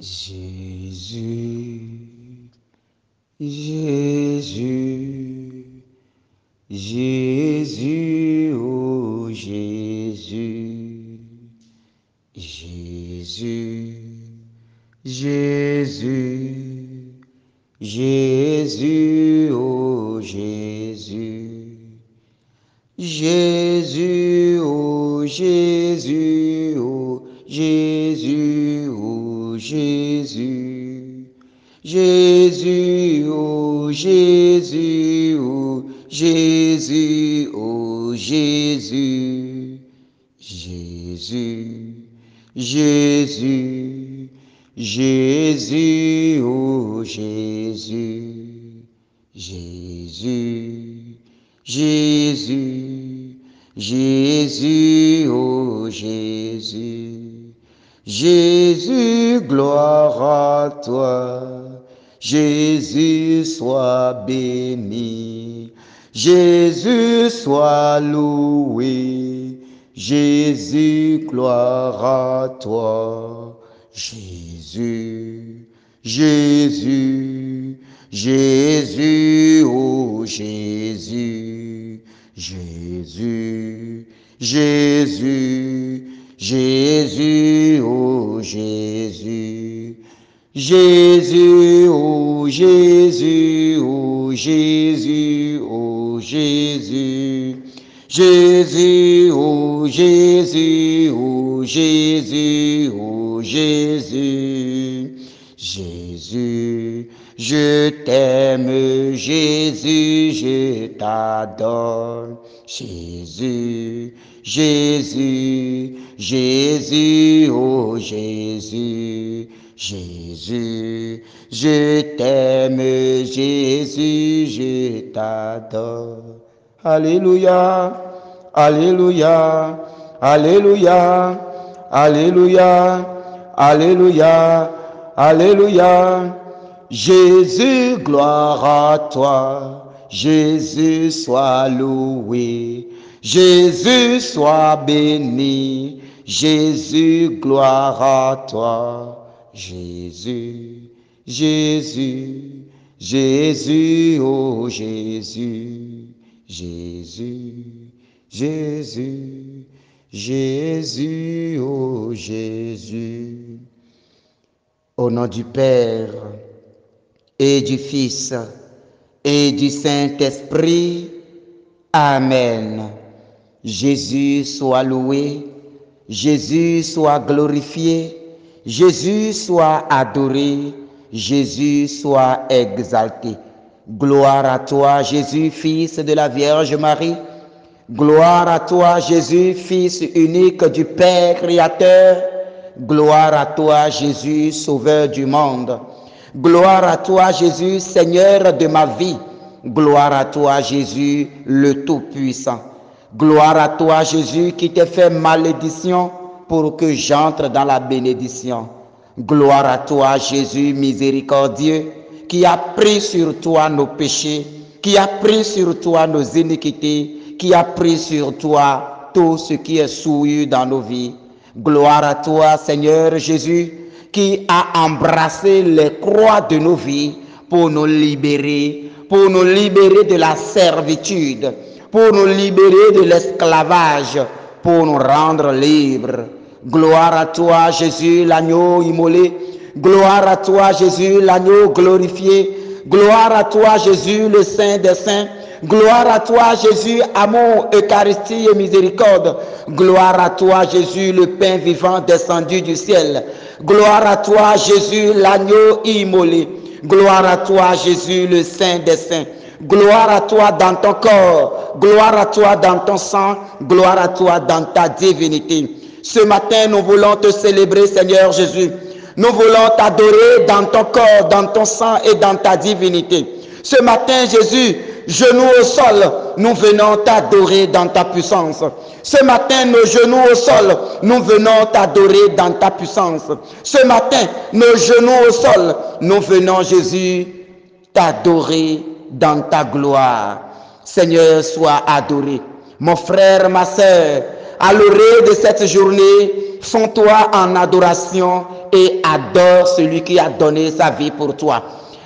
Jésus, Jésus, Jésus, oh Jésus, Jésus, Jésus, Jésus, oh Jésus, Jésus, oh Jésus, oh Jésus, oh Jésus, Jésus, oh Jésus, oh Jésus, oh Jésus, Jésus, Jésus, Jésus, oh Jésus, Jésus, Jésus, Jésus, oh Jésus, Jésus, gloire à toi, Jésus, sois béni, Jésus, sois loué, Jésus, gloire à toi, Jésus, Jésus, Jésus, oh Jésus, Jésus, Jésus, Jésus, oh Jésus, Jésus, oh Jésus, oh Jésus, oh Jésus, Jésus, oh Jésus, oh Jésus, oh Jésus, Jésus, je t'aime, Jésus, je t'adore, Jésus, Jésus, Jésus, oh Jésus, Jésus, je t'aime, Jésus, je t'adore. Alléluia, Alléluia, Alléluia, Alléluia, Alléluia, Alléluia. Jésus, gloire à toi, Jésus, sois loué, Jésus, sois béni, Jésus, gloire à toi, Jésus, Jésus, Jésus, oh Jésus, Jésus, Jésus, Jésus, oh Jésus. Au nom du Père et du Fils et du Saint-Esprit, Amen. Jésus soit loué, Jésus soit glorifié, Jésus soit adoré, Jésus soit exalté. Gloire à toi, Jésus, Fils de la Vierge Marie. Gloire à toi, Jésus, Fils unique du Père Créateur. Gloire à toi, Jésus, Sauveur du monde. Gloire à toi, Jésus, Seigneur de ma vie. Gloire à toi, Jésus, le Tout-Puissant. Gloire à toi, Jésus, qui t'ai fait malédiction pour que j'entre dans la bénédiction. Gloire à toi, Jésus, miséricordieux, qui a pris sur toi nos péchés, qui a pris sur toi nos iniquités, qui a pris sur toi tout ce qui est souillé dans nos vies. Gloire à toi, Seigneur Jésus, qui a embrassé les croix de nos vies pour nous libérer de la servitude, pour nous libérer de l'esclavage, pour nous rendre libres. Gloire à toi, Jésus, l'agneau immolé. Gloire à toi, Jésus, l'agneau glorifié. Gloire à toi, Jésus, le Saint des Saints. Gloire à toi, Jésus, amour, Eucharistie et miséricorde. Gloire à toi, Jésus, le pain vivant descendu du ciel. Gloire à toi, Jésus, l'agneau immolé. Gloire à toi, Jésus, le Saint des Saints. Gloire à toi dans ton corps. Gloire à toi dans ton sang. Gloire à toi dans ta divinité. Ce matin, nous voulons te célébrer, Seigneur Jésus. Nous voulons t'adorer dans ton corps, dans ton sang et dans ta divinité. Ce matin, Jésus, genoux au sol, nous venons t'adorer dans ta puissance. Ce matin, nos genoux au sol, nous venons t'adorer dans ta puissance. Ce matin, nos genoux au sol, nous venons, Jésus, t'adorer dans ta gloire. Seigneur, sois adoré. Mon frère, ma sœur, à l'orée de cette journée, fonds-toi en adoration et adore celui qui a donné sa vie pour toi.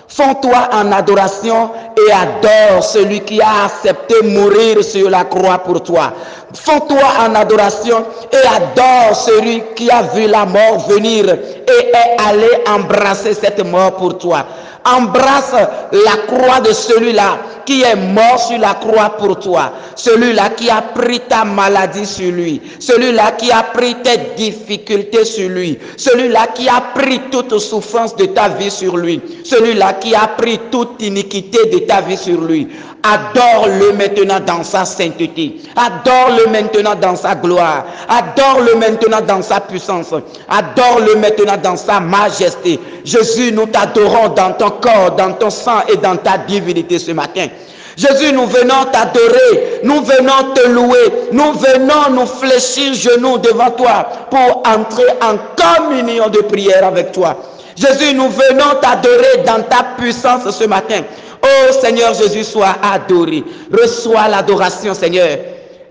Fonds-toi en adoration et adore celui qui a accepté mourir sur la croix pour toi. Fonds-toi en adoration et adore celui qui a vu la mort venir et est allé embrasser cette mort pour toi. Embrasse la croix de celui-là qui est mort sur la croix pour toi. Celui-là qui a pris ta maladie sur lui. Celui-là qui a pris tes difficultés sur lui. Celui-là qui a pris toute souffrance de ta vie sur lui. Celui-là qui a pris toute iniquité de ta vie sur lui. Adore-le maintenant dans sa sainteté. Adore-le maintenant dans sa gloire. Adore-le maintenant dans sa puissance. Adore-le maintenant dans sa majesté. Jésus, nous t'adorons dans ton corps, dans ton sang et dans ta divinité ce matin. Jésus, nous venons t'adorer, nous venons te louer, nous venons nous fléchir genoux devant toi pour entrer en communion de prière avec toi. Jésus, nous venons t'adorer dans ta puissance ce matin. Oh Seigneur Jésus, sois adoré. Reçois l'adoration, Seigneur.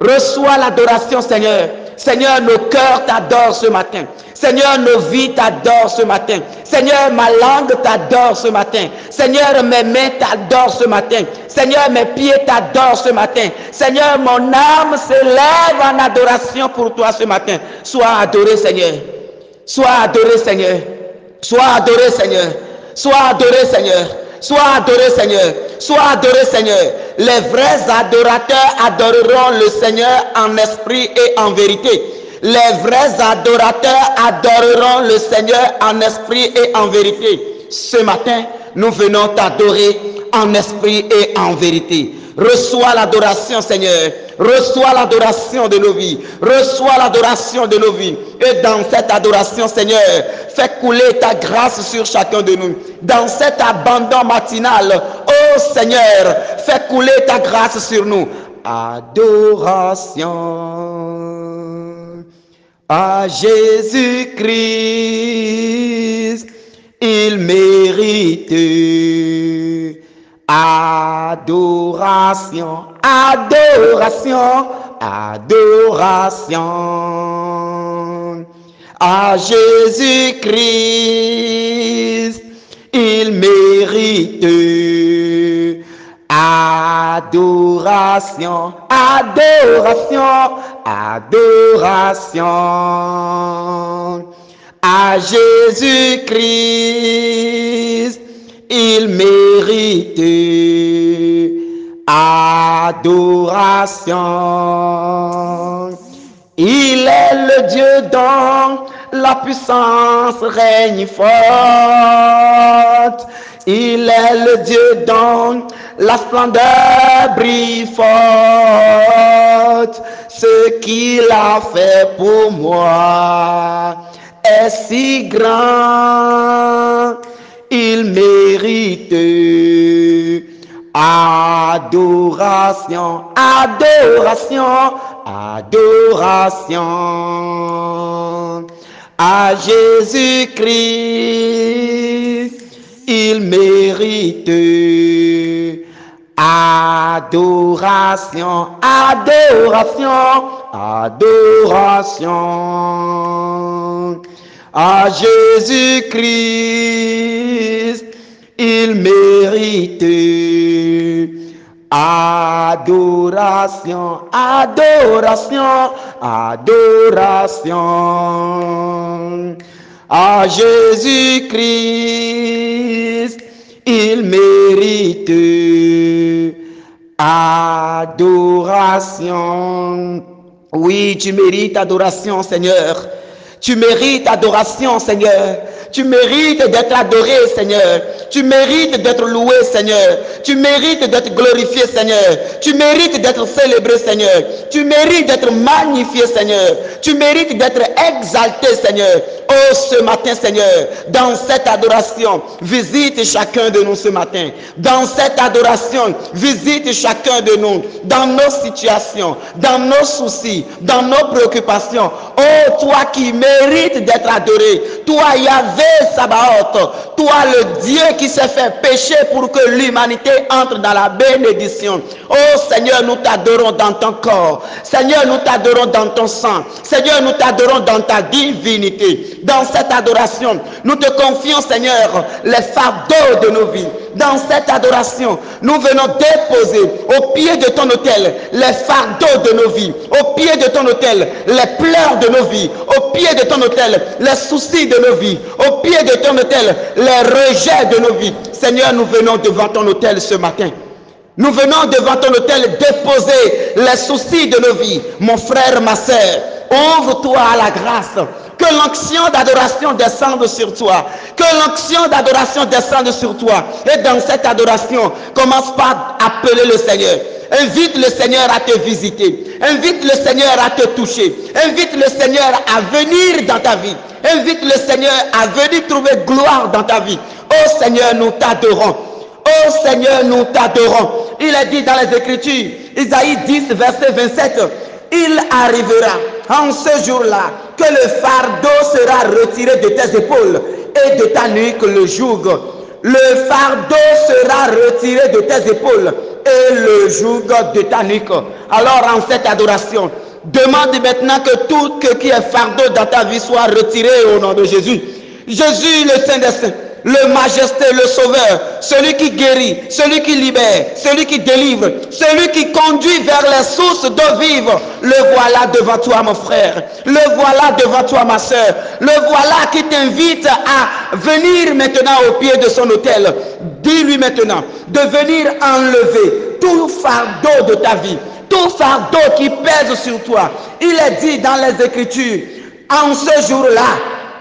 Reçois l'adoration, Seigneur. Seigneur, nos cœurs t'adorent ce matin. Seigneur, nos vies t'adorent ce matin. Seigneur, ma langue t'adore ce matin. Seigneur, mes mains t'adorent ce matin. Seigneur, mes pieds t'adorent ce matin. Seigneur, mon âme s'élève en adoration pour toi ce matin. Sois adoré, Seigneur. Sois adoré, Seigneur. Sois adoré, Seigneur. Sois adoré, Seigneur. Sois adoré, Seigneur. Sois adoré, Seigneur. Les vrais adorateurs adoreront le Seigneur en esprit et en vérité. Les vrais adorateurs adoreront le Seigneur en esprit et en vérité. Ce matin, nous venons t'adorer en esprit et en vérité. Reçois l'adoration, Seigneur. Reçois l'adoration de nos vies. Reçois l'adoration de nos vies. Et dans cette adoration, Seigneur, fais couler ta grâce sur chacun de nous. Dans cet abandon matinal, oh Seigneur, fais couler ta grâce sur nous. Adoration à Jésus-Christ, il mérite. Adoration, adoration, adoration à Jésus-Christ, il mérite. Adoration, adoration, adoration à Jésus-Christ, il mérite. Adoration. Il est le Dieu dont la puissance règne forte. Il est le Dieu dont la splendeur brille forte. Ce qu'il a fait pour moi est si grand. Il mérite. Adoration, adoration, adoration à Jésus-Christ, il mérite. Adoration, adoration, adoration à Jésus-Christ, il mérite. Adoration, adoration, adoration à Jésus-Christ, il mérite. Adoration. Oui, tu mérites adoration, Seigneur. Tu mérites adoration, Seigneur. Tu mérites d'être adoré, Seigneur. Tu mérites d'être loué, Seigneur. Tu mérites d'être glorifié, Seigneur. Tu mérites d'être célébré, Seigneur. Tu mérites d'être magnifié, Seigneur. Tu mérites d'être exalté, Seigneur. Oh, ce matin, Seigneur, dans cette adoration, visite chacun de nous ce matin. Dans cette adoration, visite chacun de nous dans nos situations, dans nos soucis, dans nos préoccupations. Oh, toi qui mérites d'être adoré, toi, Yahvé, Sabaoth, toi le Dieu qui s'est fait pécher pour que l'humanité entre dans la bénédiction. Oh Seigneur, nous t'adorons dans ton corps. Seigneur, nous t'adorons dans ton sang. Seigneur, nous t'adorons dans ta divinité. Dans cette adoration, nous te confions, Seigneur, les fardeaux de nos vies. Dans cette adoration, nous venons déposer au pied de ton autel les fardeaux de nos vies, au pied de ton autel les pleurs de nos vies, au pied de ton autel les soucis de nos vies, au pied de ton autel les rejets de nos vies. Seigneur, nous venons devant ton autel ce matin. Nous venons devant ton autel déposer les soucis de nos vies. Mon frère, ma sœur, ouvre-toi à la grâce. Que l'onction d'adoration descende sur toi. Que l'onction d'adoration descende sur toi. Et dans cette adoration, commence par appeler le Seigneur. Invite le Seigneur à te visiter. Invite le Seigneur à te toucher. Invite le Seigneur à venir dans ta vie. Invite le Seigneur à venir trouver gloire dans ta vie. Oh Seigneur, nous t'adorons. Oh Seigneur, nous t'adorons. Il est dit dans les Écritures, Isaïe 10, verset 27, il arrivera en ce jour-là que le fardeau sera retiré de tes épaules et de ta nuque le joug. Le fardeau sera retiré de tes épaules et le joug de ta nuque. Alors en cette adoration, demande maintenant que tout ce qui est fardeau dans ta vie soit retiré au nom de Jésus. Jésus, le Saint des Saints, le majesté, le sauveur, celui qui guérit, celui qui libère, celui qui délivre, celui qui conduit vers les sources d'eau vive. Le voilà devant toi, mon frère. Le voilà devant toi, ma soeur. Le voilà qui t'invite à venir maintenant au pied de son autel. Dis-lui maintenant de venir enlever tout fardeau de ta vie, tout fardeau qui pèse sur toi. Il est dit dans les Écritures, en ce jour-là,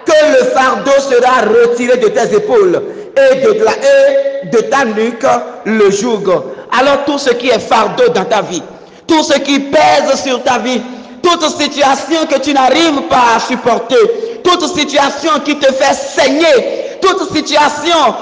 que le fardeau sera retiré de tes épaules et de ta nuque le joug. Alors tout ce qui est fardeau dans ta vie, tout ce qui pèse sur ta vie, toute situation que tu n'arrives pas à supporter, toute situation qui te fait saigner, toute situation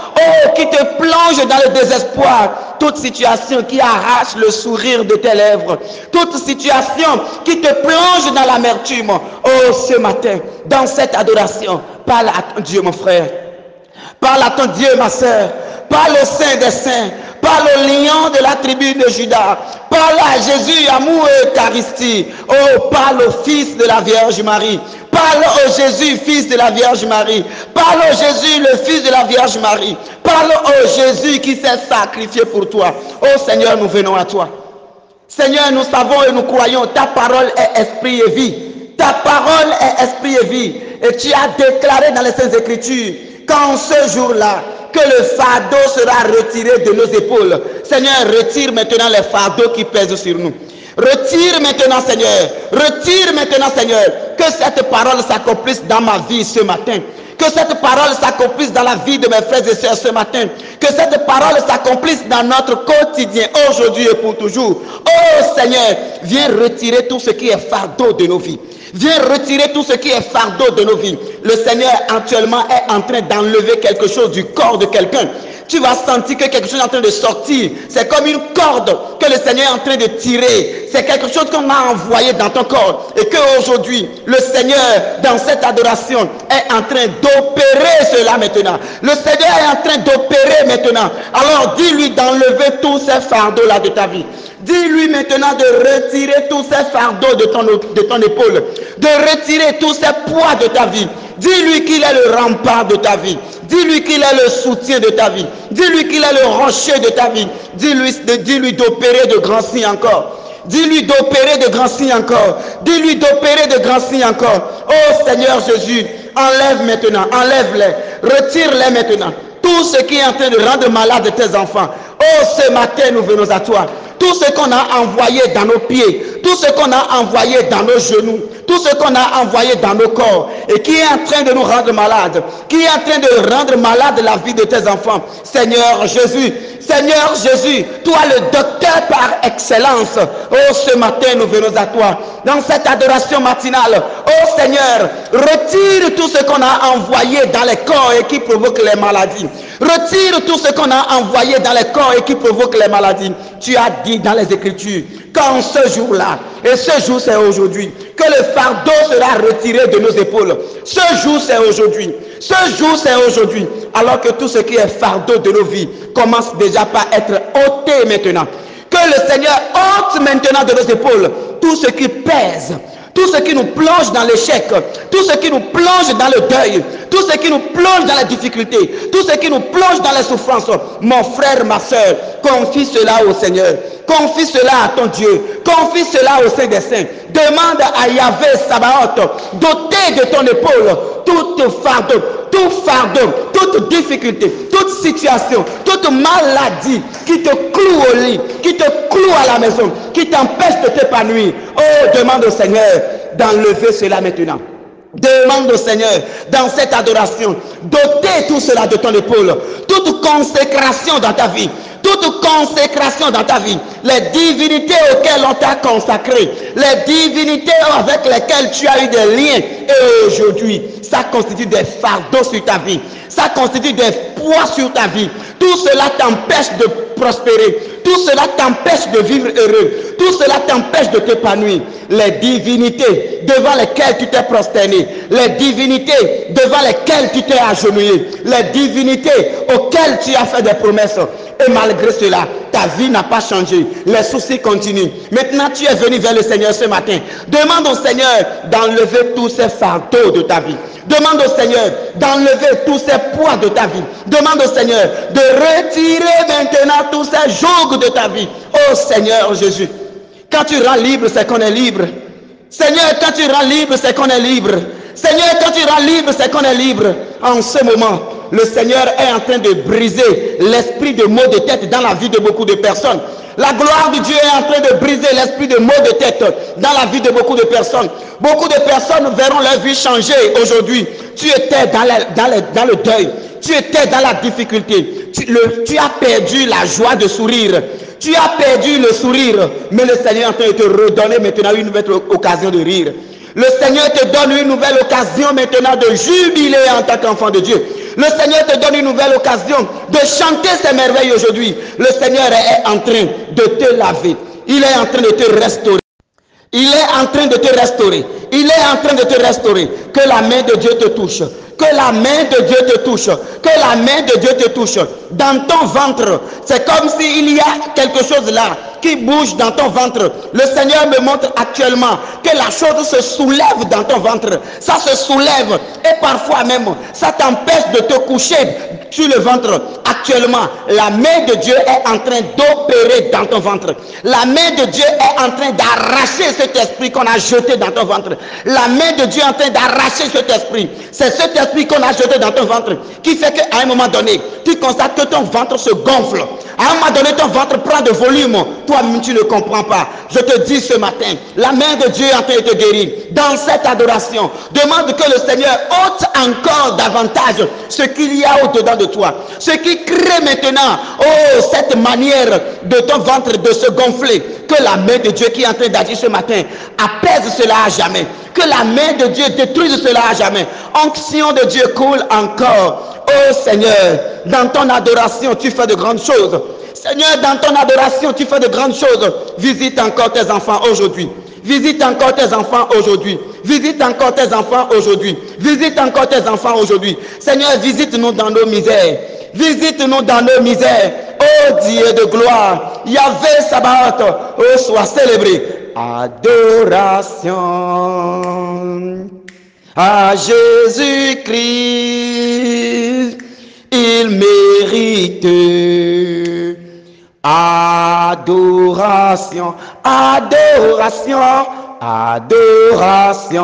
qui te plonge dans le désespoir, toute situation qui arrache le sourire de tes lèvres, toute situation qui te plonge dans l'amertume. Oh, ce matin, dans cette adoration, parle à ton Dieu, mon frère. Parle à ton Dieu, ma soeur. Parle au Saint des Saints. Parle au lion de la tribu de Judas. Parle à Jésus, amour et Eucharistie. Oh, parle au Fils de la Vierge Marie. Parle au Jésus, Fils de la Vierge Marie. Parle au Jésus, le Fils de la Vierge Marie. Parle au Jésus qui s'est sacrifié pour toi. Oh Seigneur, nous venons à toi. Seigneur, nous savons et nous croyons, ta parole est esprit et vie. Ta parole est esprit et vie. Et tu as déclaré dans les Saintes Écritures qu'en ce jour-là, que le fardeau sera retiré de nos épaules. Seigneur, retire maintenant les fardeaux qui pèsent sur nous. Retire maintenant, Seigneur. Retire maintenant, Seigneur. Que cette parole s'accomplisse dans ma vie ce matin. Que cette parole s'accomplisse dans la vie de mes frères et sœurs ce matin. Que cette parole s'accomplisse dans notre quotidien, aujourd'hui et pour toujours. Oh Seigneur, viens retirer tout ce qui est fardeau de nos vies. Viens retirer tout ce qui est fardeau de nos vies. Le Seigneur actuellement est en train d'enlever quelque chose du corps de quelqu'un. Tu vas sentir que quelque chose est en train de sortir. C'est comme une corde que le Seigneur est en train de tirer. C'est quelque chose qu'on a envoyé dans ton corps. Et qu'aujourd'hui, le Seigneur, dans cette adoration, est en train d'opérer cela maintenant. Le Seigneur est en train d'opérer maintenant. Alors dis-lui d'enlever tous ces fardeaux-là de ta vie. Dis-lui maintenant de retirer tous ces fardeaux de ton épaule. De retirer tous ces poids de ta vie. Dis-lui qu'il est le rempart de ta vie. Dis-lui qu'il est le soutien de ta vie. Dis-lui qu'il est le rocher de ta vie. Dis-lui d'opérer de grands signes encore. Dis-lui d'opérer de grands signes encore. Dis-lui d'opérer de grands signes encore. Oh Seigneur Jésus, enlève maintenant, enlève-les. Retire-les maintenant. Tout ce qui est en train de rendre malade tes enfants. Oh, ce matin, nous venons à toi. Tout ce qu'on a envoyé dans nos pieds, tout ce qu'on a envoyé dans nos genoux, tout ce qu'on a envoyé dans nos corps et qui est en train de nous rendre malades, qui est en train de rendre malade la vie de tes enfants. Seigneur Jésus, toi le docteur par excellence. Oh, ce matin, nous venons à toi. Dans cette adoration matinale, oh Seigneur, retire tout ce qu'on a envoyé dans les corps et qui provoque les maladies. Retire tout ce qu'on a envoyé dans les corps et qui provoque les maladies. Tu as dit dans les Écritures qu'en ce jour-là, Et ce jour, c'est aujourd'hui. Que le fardeau sera retiré de nos épaules. Ce jour, c'est aujourd'hui. Ce jour, c'est aujourd'hui. Alors que tout ce qui est fardeau de nos vies commence déjà par être ôté maintenant. Que le Seigneur ôte maintenant de nos épaules tout ce qui pèse, tout ce qui nous plonge dans l'échec, tout ce qui nous plonge dans le deuil, tout ce qui nous plonge dans la difficulté, tout ce qui nous plonge dans la souffrance. Mon frère, ma soeur, confie cela au Seigneur. Confie cela à ton Dieu. Confie cela au Saint des Saints. Demande à Yahvé Sabaoth d'ôter de ton épaule toute fardeau, toute difficulté, toute situation, toute maladie qui te cloue au lit, qui te cloue à la maison, qui t'empêche de t'épanouir. Oh, demande au Seigneur d'enlever cela maintenant. Demande au Seigneur dans cette adoration d'ôter tout cela de ton épaule, toute consécration dans ta vie, toute consécration dans ta vie, les divinités auxquelles on t'a consacré, les divinités avec lesquelles tu as eu des liens, et aujourd'hui, ça constitue des fardeaux sur ta vie, ça constitue des poids sur ta vie. Tout cela t'empêche de prospérer, tout cela t'empêche de vivre heureux, tout cela t'empêche de t'épanouir. Les divinités devant lesquelles tu t'es prosterné, les divinités devant lesquelles tu t'es agenouillé, les divinités auxquelles tu as fait des promesses. Et malgré cela, ta vie n'a pas changé. Les soucis continuent. Maintenant, tu es venu vers le Seigneur ce matin. Demande au Seigneur d'enlever tous ces fardeaux de ta vie. Demande au Seigneur d'enlever tous ces poids de ta vie. Demande au Seigneur de retirer maintenant tous ces jougs de ta vie. Oh Seigneur Jésus, quand tu rends libre, c'est qu'on est libre. Seigneur, quand tu rends libre, c'est qu'on est libre. Seigneur, quand tu rends libre, c'est qu'on est libre. En ce moment, le Seigneur est en train de briser l'esprit de maux de tête dans la vie de beaucoup de personnes. La gloire de Dieu est en train de briser l'esprit de maux de tête dans la vie de beaucoup de personnes. Beaucoup de personnes verront leur vie changer aujourd'hui. Tu étais dans le deuil. Tu étais dans la difficulté. Tu as perdu la joie de sourire. Tu as perdu le sourire. Mais le Seigneur est en train de te redonner maintenant une nouvelle occasion de rire. Le Seigneur te donne une nouvelle occasion maintenant de jubiler en tant qu'enfant de Dieu. Le Seigneur te donne une nouvelle occasion de chanter ses merveilles aujourd'hui. Le Seigneur est en train de te laver. Il est en train de te restaurer. Il est en train de te restaurer. Il est en train de te restaurer. Que la main de Dieu te touche. Que la main de Dieu te touche. Que la main de Dieu te touche. Dans ton ventre, c'est comme s'il y a quelque chose là qui bouge dans ton ventre. Le Seigneur me montre actuellement que la chose se soulève dans ton ventre. Ça se soulève et parfois même, ça t'empêche de te coucher sur le ventre. Actuellement, la main de Dieu est en train d'opérer dans ton ventre. La main de Dieu est en train d'arracher cet esprit qu'on a jeté dans ton ventre. La main de Dieu est en train d'arracher cet esprit. C'est cet esprit qu'on a jeté dans ton ventre qui fait qu'à un moment donné, tu constates que ton ventre se gonfle. À un moment donné, ton ventre prend de volume. Toi-même, tu ne comprends pas. Je te dis ce matin, la main de Dieu est en train de te guérir. Dans cette adoration, demande que le Seigneur ôte encore davantage ce qu'il y a au-dedans de toi. Ce qui crée maintenant, oh, cette manière de ton ventre de se gonfler. Que la main de Dieu qui est en train d'agir ce matin apaise cela à jamais. Que la main de Dieu détruise cela à jamais. Onction de Dieu coule encore. Oh Seigneur, dans ton adoration, tu fais de grandes choses. Seigneur, dans ton adoration, tu fais de grandes choses. Visite encore tes enfants aujourd'hui. Visite encore tes enfants aujourd'hui. Visite encore tes enfants aujourd'hui. Visite encore tes enfants aujourd'hui. Seigneur, visite-nous dans nos misères. Visite-nous dans nos misères. Oh Dieu de gloire, Yahvé Sabaoth, oh sois célébré. Adoration à Jésus-Christ, il mérite. Adoration, adoration, adoration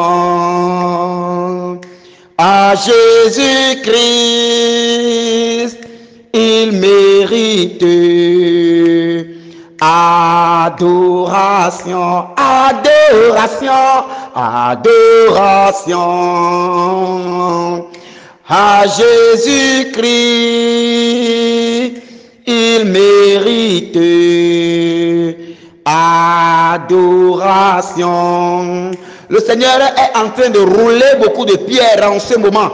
à Jésus-Christ, il mérite. Adoration, adoration, adoration à Jésus-Christ, il mérite. Adoration. Le Seigneur est en train de rouler beaucoup de pierres en ce moment.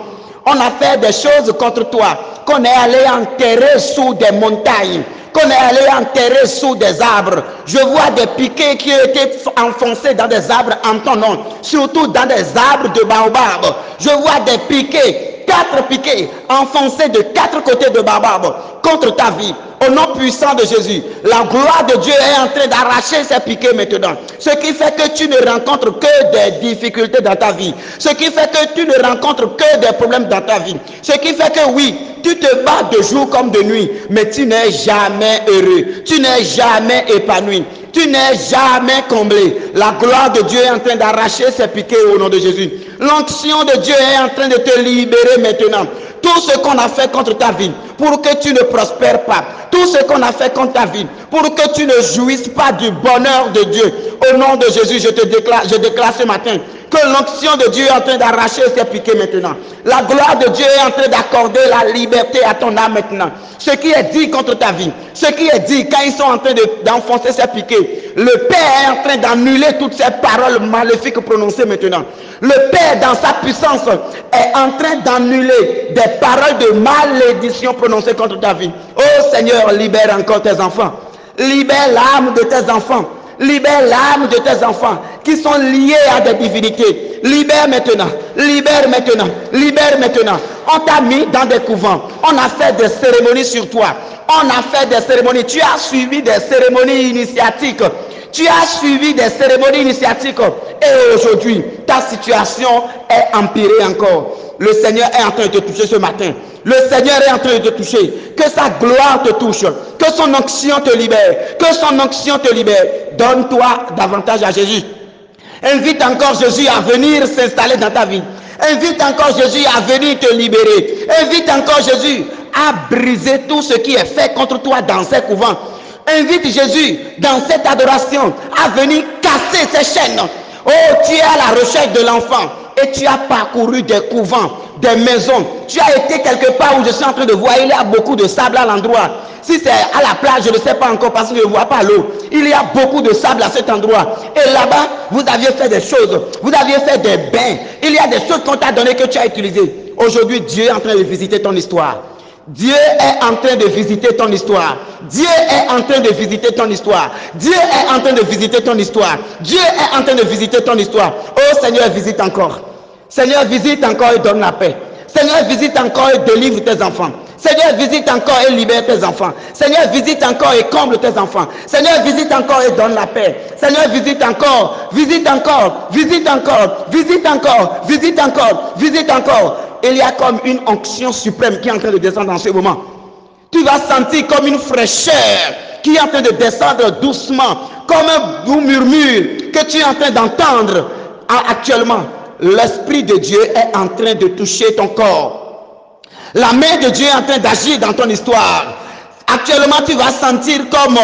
On a fait des choses contre toi, qu'on est allé enterrer sous des montagnes, qu'on est allé enterrer sous des arbres. Je vois des piquets qui ont été enfoncés dans des arbres en ton nom, surtout dans des arbres de baobab. Je vois des piquets, 4 piquets enfoncés de 4 côtés de baobab contre ta vie. Au nom puissant de Jésus, la gloire de Dieu est en train d'arracher ces piquets maintenant. Ce qui fait que tu ne rencontres que des difficultés dans ta vie. Ce qui fait que tu ne rencontres que des problèmes dans ta vie. Ce qui fait que oui, tu te bats de jour comme de nuit, mais tu n'es jamais heureux. Tu n'es jamais épanoui. Tu n'es jamais comblé. La gloire de Dieu est en train d'arracher ces piquets au nom de Jésus. L'onction de Dieu est en train de te libérer maintenant. Tout ce qu'on a fait contre ta vie pour que tu ne prospères pas. Tout ce qu'on a fait contre ta vie pour que tu ne jouisses pas du bonheur de Dieu. Au nom de Jésus, je déclare ce matin que l'onction de Dieu est en train d'arracher ces piquets maintenant. La gloire de Dieu est en train d'accorder la liberté à ton âme maintenant. Ce qui est dit contre ta vie, ce qui est dit quand ils sont en train d'enfoncer ces piquets, le Père est en train d'annuler toutes ces paroles maléfiques prononcées maintenant. Le Père, dans sa puissance, est en train d'annuler des paroles de malédiction prononcées contre ta vie. Oh Seigneur, libère encore tes enfants. Libère l'âme de tes enfants. Libère l'âme de tes enfants qui sont liés à des divinités. Libère maintenant, libère maintenant, libère maintenant. On t'a mis dans des couvents. On a fait des cérémonies sur toi. On a fait des cérémonies. Tu as suivi des cérémonies initiatiques. Tu as suivi des cérémonies initiatiques. Et aujourd'hui, ta situation est empirée encore. Le Seigneur est en train de te toucher ce matin. Le Seigneur est en train de te toucher. Que sa gloire te touche. Que son onction te libère. Que son onction te libère. Donne-toi davantage à Jésus. Invite encore Jésus à venir s'installer dans ta vie. Invite encore Jésus à venir te libérer. Invite encore Jésus à briser tout ce qui est fait contre toi dans ces couvents. Invite Jésus dans cette adoration à venir casser ces chaînes. Oh, tu es à la recherche de l'enfant et tu as parcouru des couvents, des maisons. Tu as été quelque part où je suis en train de voir, il y a beaucoup de sable à l'endroit. Si c'est à la plage, je ne sais pas encore parce que je ne vois pas l'eau. Il y a beaucoup de sable à cet endroit. Et là-bas, vous aviez fait des choses. Vous aviez fait des bains. Il y a des choses qu'on t'a données que tu as utilisées. Aujourd'hui, Dieu est en train de visiter ton histoire. Dieu est en train de visiter ton histoire. Dieu est en train de visiter ton histoire. Dieu est en train de visiter ton histoire. Dieu est en train de visiter ton histoire. Oh Seigneur, visite encore. Seigneur, visite encore et donne la paix. Seigneur, visite encore et délivre tes enfants. Seigneur, visite encore et libère tes enfants. Seigneur, visite encore et comble tes enfants. Seigneur, visite encore et donne la paix. Seigneur, visite encore, visite encore, visite encore, visite encore, visite encore, visite encore. Il y a comme une onction suprême qui est en train de descendre en ce moment. Tu vas sentir comme une fraîcheur qui est en train de descendre doucement, comme un doux murmure que tu es en train d'entendre actuellement. L'Esprit de Dieu est en train de toucher ton corps. La main de Dieu est en train d'agir dans ton histoire. Actuellement, tu vas sentir comme,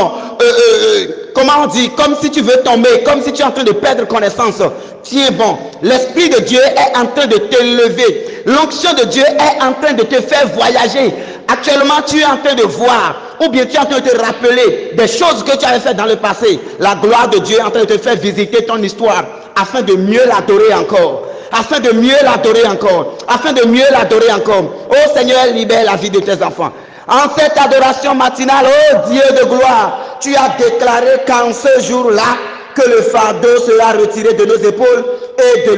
comment on dit, comme si tu veux tomber, comme si tu es en train de perdre connaissance. Tiens bon, l'Esprit de Dieu est en train de te lever. L'onction de Dieu est en train de te faire voyager. Actuellement, tu es en train de voir, ou bien tu es en train de te rappeler des choses que tu avais faites dans le passé. La gloire de Dieu est en train de te faire visiter ton histoire, afin de mieux l'adorer encore. Afin de mieux l'adorer encore. Afin de mieux l'adorer encore. Oh Seigneur, libère la vie de tes enfants. En cette adoration matinale, oh Dieu de gloire, tu as déclaré qu'en ce jour-là, que le fardeau sera retiré de nos épaules et de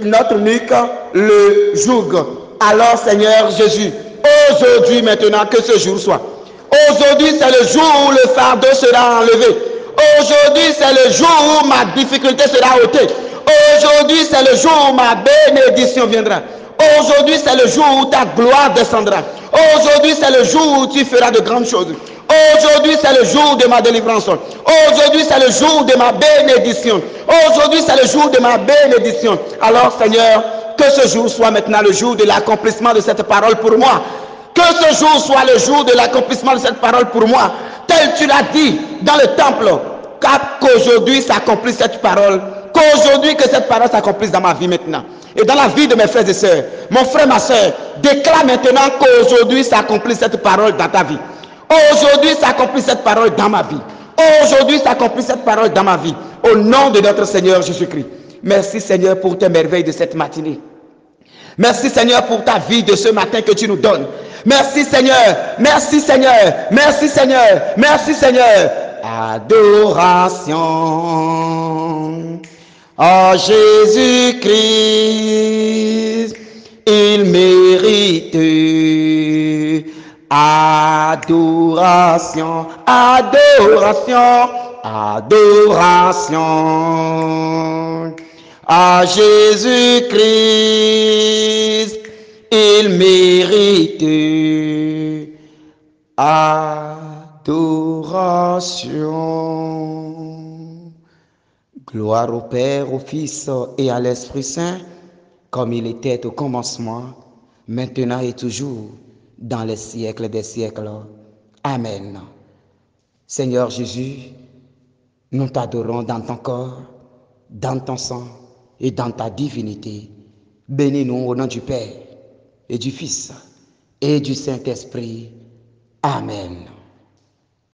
notre nuque le joug. Alors Seigneur Jésus, aujourd'hui maintenant que ce jour soit. Aujourd'hui c'est le jour où le fardeau sera enlevé. Aujourd'hui c'est le jour où ma difficulté sera ôtée. Aujourd'hui c'est le jour où ma bénédiction viendra. Aujourd'hui c'est le jour où ta gloire descendra. Aujourd'hui c'est le jour où tu feras de grandes choses. Aujourd'hui c'est le jour de ma délivrance. Aujourd'hui c'est le jour de ma bénédiction. Aujourd'hui c'est le jour de ma bénédiction. Alors Seigneur, que ce jour soit maintenant le jour de l'accomplissement de cette parole pour moi. Que ce jour soit le jour de l'accomplissement de cette parole pour moi. Tel tu l'as dit dans le temple. Qu'aujourd'hui s'accomplisse cette parole. Qu'aujourd'hui que cette parole s'accomplisse dans ma vie maintenant. Et dans la vie de mes frères et sœurs. Mon frère, ma sœur, déclare maintenant qu'aujourd'hui s'accomplisse cette parole dans ta vie. Aujourd'hui s'accomplit cette parole dans ma vie. Aujourd'hui s'accomplit cette parole dans ma vie. Au nom de notre Seigneur Jésus-Christ. Merci Seigneur pour tes merveilles de cette matinée. Merci Seigneur pour ta vie de ce matin que tu nous donnes. Merci Seigneur, merci Seigneur, merci Seigneur, merci Seigneur. Adoration. Oh Jésus-Christ, il mérite adoration, adoration, adoration. À Jésus-Christ, il mérite adoration. Gloire au Père, au Fils et à l'Esprit Saint, comme il était au commencement, maintenant et toujours, dans les siècles des siècles. Amen. Seigneur Jésus, nous t'adorons dans ton corps, dans ton sang et dans ta divinité. Bénis-nous au nom du Père et du Fils et du Saint-Esprit. Amen.